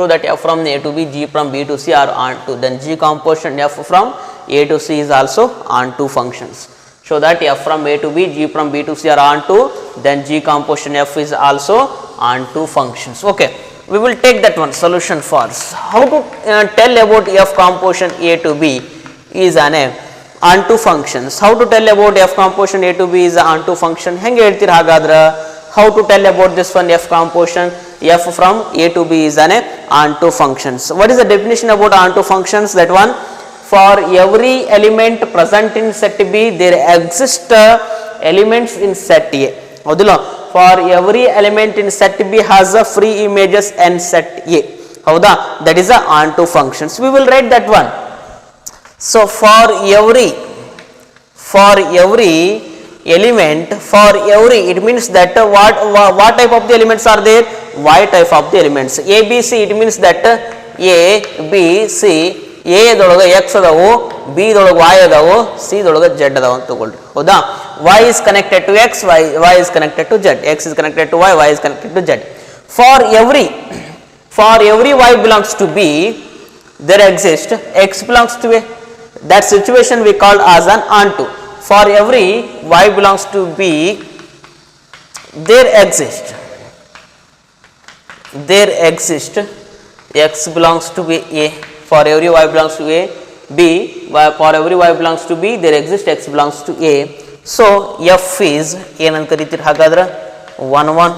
that f from A to B, g from B to C are on 2, then g composition f from A to C is also on 2 functions. Show that f from A to B, g from B to C are on 2, then g composition f is also on 2 functions. Okay, we will take that one solution first. How to tell about f composition A to B is an on 2 functions? How to tell about f composition A to B is on 2 function? Henge heltir hagadra? How to tell about this one f composition f from A to B is an on 2 functions? What is the definition about on 2 functions? That one, for every element present in set B there exist elements in set A. Hodila, for every element in set B has a free images in set A. Howda, that is a on 2 functions. We will write that one. So for every element, it means that what type of the elements are there? Y type of the elements. A, B, C, it means that A, B, C, A ದೊಳಗ x ಅದಾವು, B ದೊಳಗ y ಅದಾವು, C ದೊಳಗ z ಅದಾವು ಅಂತ ತಗೊಳ್ರಿ. ಹೌದಾ? Y is connected to x, y is connected to z, x is connected to y is connected to z. For every y belongs to B, there exists x belongs to A. That situation we call as an onto. For every y belongs to B, there exist x belongs to A. For every y belongs to A, B, for every y belongs to B, there exists x belongs to A. So f is ಏನಂತ ಕರೀತೀರಿ ಹಾಗಾದ್ರೆ 1 1.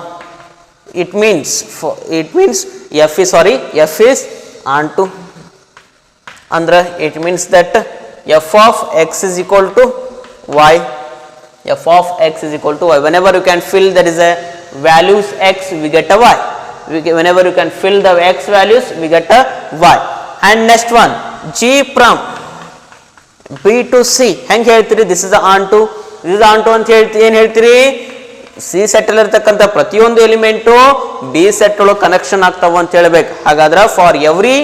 It means f is onto ಅಂದ್ರೆ it means that f of x is equal to y. F of x is equal to y. Whenever you can fill there is a values x, we get a y. Whenever you can fill the x values, we get a y. And next one, g from B to C. ಹೆಂಗೆ ಹೇಳ್ತೀರಿ? This is onto ಅಂತ ಹೇಳ್ತೀರಿ. ಏನು ಹೇಳ್ತೀರಿ? C set ಅಲ್ಲಿ ಇರತಕ್ಕಂಥ ಪ್ರತಿಯೊಂದು element B set ಒಳಗೆ ಕನೆಕ್ಷನ್ ಆಗ್ತಾವ ಅಂತ ಹೇಳ್ಬೇಕು. ಹಾಗಾದ್ರೆ for every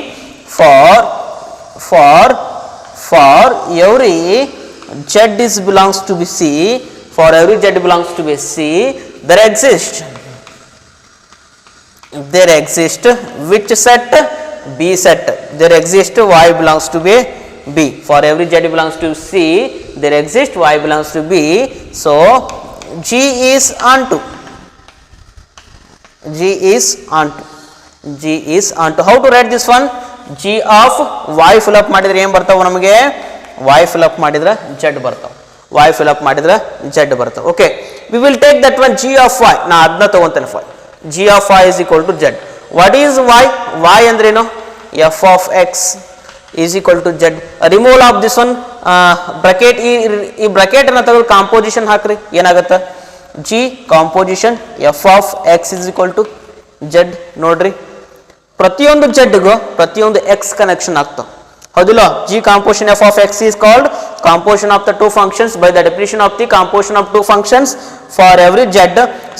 z is belongs to be C, for every z belongs to be C, there exist which set? B set. There exists y belongs to be B. For every z belongs to C, there exists y belongs to B. So G is onto. How to write this one? G of y fill up ಮಾಡಿದ್ರೆ ಏನು ಬರ್ತಾವ ನಮಗೆ? y fill up ಮಾಡಿದ್ರೆ z ಬರ್ತಾವ. y fill up ಮಾಡಿದ್ರೆ z ಬರ್ತಾವ. Okay, we will take that one g of y. ನಾ ಅದನ್ನ ತಗೊಂತೇನೆ y. G of y is equal to z. What is y? Y ಅಂದ್ರೆ ಏನು? f of x is equal to z. Removal of this one bracket, ಈ bracket ಅನ್ನ ತಗೊಂಡು composition ಹಾಕ್ರಿ, ಏನಾಗುತ್ತೆ? G composition f of x is equal to z. ನೋಡ್ರಿ, ಪ್ರತಿಯೊಂದು z ಗೂ ಪ್ರತಿಯೊಂದು x ಕನೆಕ್ಷನ್ ಆಗ್ತಾವ. ಹೌದಿಲ್ಲ, G composition f of x is called composition of the two functions by the definition of the composition of two functions for every z.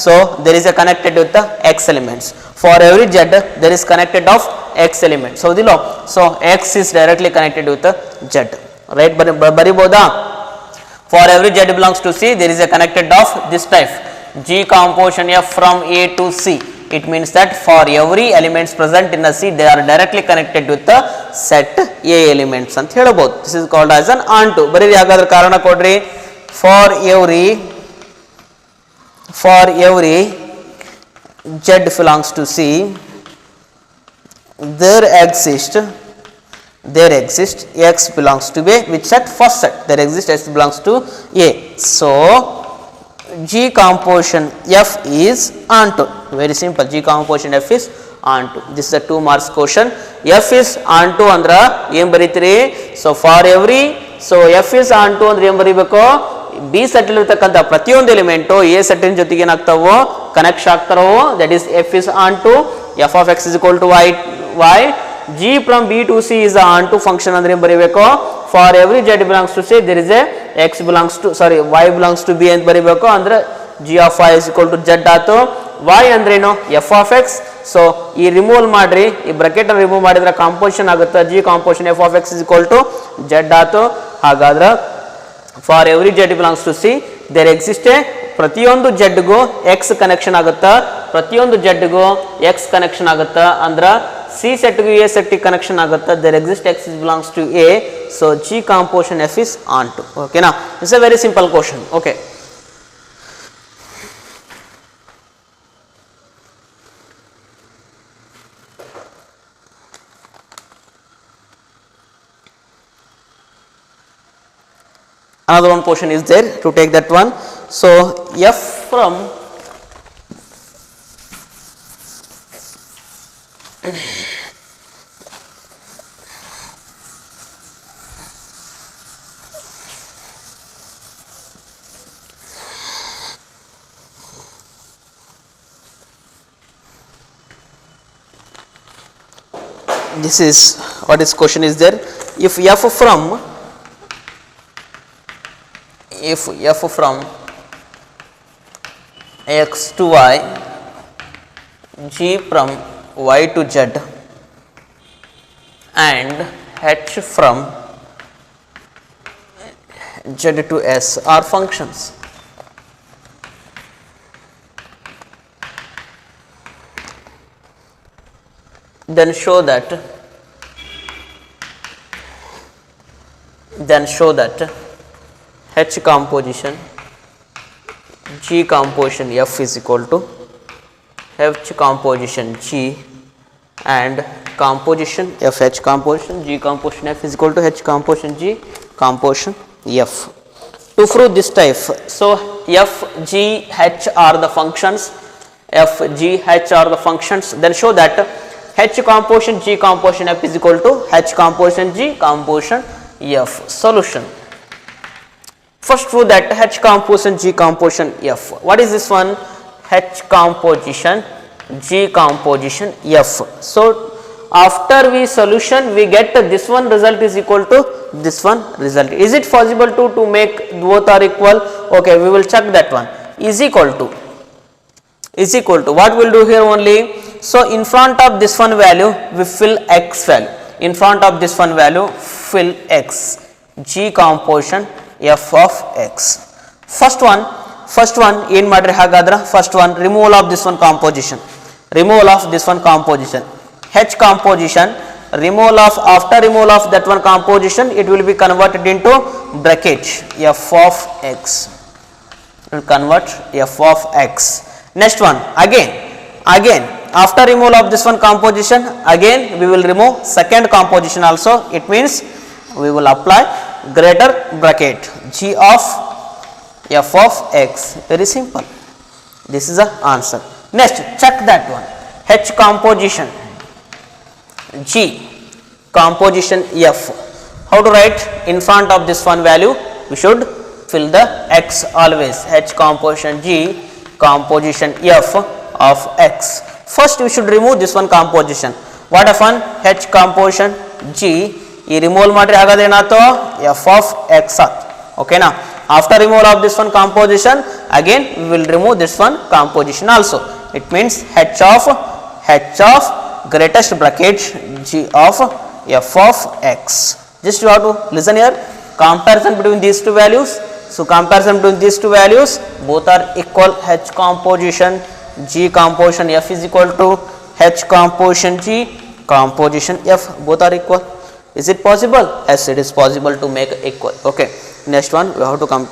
So there is a connected with the x elements. For every z there is connected of x elements. ಹೌದಿಲ್ಲ, so x is directly connected with the z. Right, ಬರಿಬೋದಾ? For every z belongs to C there is a connected of this type, G composition f from A to C. It means that for every elements present in the C they are directly connected with the set A elements ಅಂತ ಹೇಳಬಹುದು. This is called as an onto. ಬರೀರಿ ಹಾಗಾದ್ರೆ ಕಾರಣ ಕೊಡ್ರಿ. For every z belongs to C there exists x belongs to A. Which set? First set. There exists x belongs to A. So G composition f is onto. Very simple. G composition f is onto. This is a 2 marks question. F is onto andra em baritiri. So for every, so f is onto andre em baribeko, B set ಇರತಕ್ಕಂತ ಪ್ರತಿಯೊಂದು element A set ಜೊತೆಗೆ ಏನಾಗ್ತಾವೋ connect ಆಗ್ತಾರೋ, that is f is onto f of x is equal to y. G from B to C is the onto function ಅಂದ್ರೆ ಏನು ಬರಿಬೇಕು? For every z belongs to C there is a y belongs to B ಅಂತ ಬರಿಬೇಕು. ಅಂದ್ರೆ G of y is equal to z ಆತು. y ಅಂದ್ರೇನು? f of x. So ಈ remove ಮಾಡ್ರಿ, ಈ ಬ್ರಾಕೆಟ್ ಅನ್ನು ರಿಮೂವ್ ಮಾಡಿದ್ರೆ ಕಾಂಪೋಸಿಷನ್ ಆಗುತ್ತೆ. G composition f of x is equal to z ಆತು. ಹಾಗಾದ್ರೆ for every z belongs to C there exists a ಪ್ರತಿಯೊಂದು z ಗೂ x ಕನೆಕ್ಷನ್ ಆಗುತ್ತಾ, ಪ್ರತಿಯೊಂದು z ಗೂ x ಕನೆಕ್ಷನ್ ಆಗುತ್ತಾ, ಅಂದ್ರೆ C set ಗೂ A set ಕನೆಕ್ಷನ್ ಆಗುತ್ತಾ. there exists x belongs to A. so G composition f is onto. okay na, it's a very simple question. okay, another one question is there to take that one. So f from this is what is question is there. If f from x to y, G from y to z and h from z to s are functions, then show that H composition G composition F is equal to H composition G and composition F H composition G composition F is equal to H composition G composition F. To prove this type, so F G H are the functions, F G H are the functions, then show that H composition G composition F is equal to H composition G composition F. Solution. First prove that H composition G composition F. What is this one? H composition G composition F. So after we solution we get this one result is equal to this one result. Is it possible to make both are equal? Okay, we will check that one. Is equal to what we'll do here only. So in front of this one value we fill x value. In front of this one value fill x. G composition F of x. First one ಏನು ಮಾಡ್ರಿ ಹಾಗಾದ್ರೆ first one removal of this one composition. H composition removal of, after removal of that one composition it will be converted into bracket F of x. It will convert F of x. Next one again after removal of this one composition again we will remove second composition also. It means we will apply greater bracket G of F of x. Very simple. This is the answer. Next check that one. H composition G composition F. How to write? In front of this one value we should fill the x always. H composition G composition F of x. First we should remove this one composition. What of one? H composition G ಈ removal ಮಾಡ್ರಿ ಹಾಗಾದೇನಾಯ್ತು F of X ಆತ್ ಓಕೆನಾ. After removal of this one composition again we will remove this one composition also. It means h of greatest bracket g of f of x. Just you have to listen here, comparison between these two values. So comparison between these two values, both are equal. H composition g composition f is equal to h composition g composition f, both are equal. Is it possible? Yes, it is possible to make equal. Okay, next one we have to come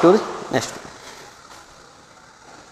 to the next one.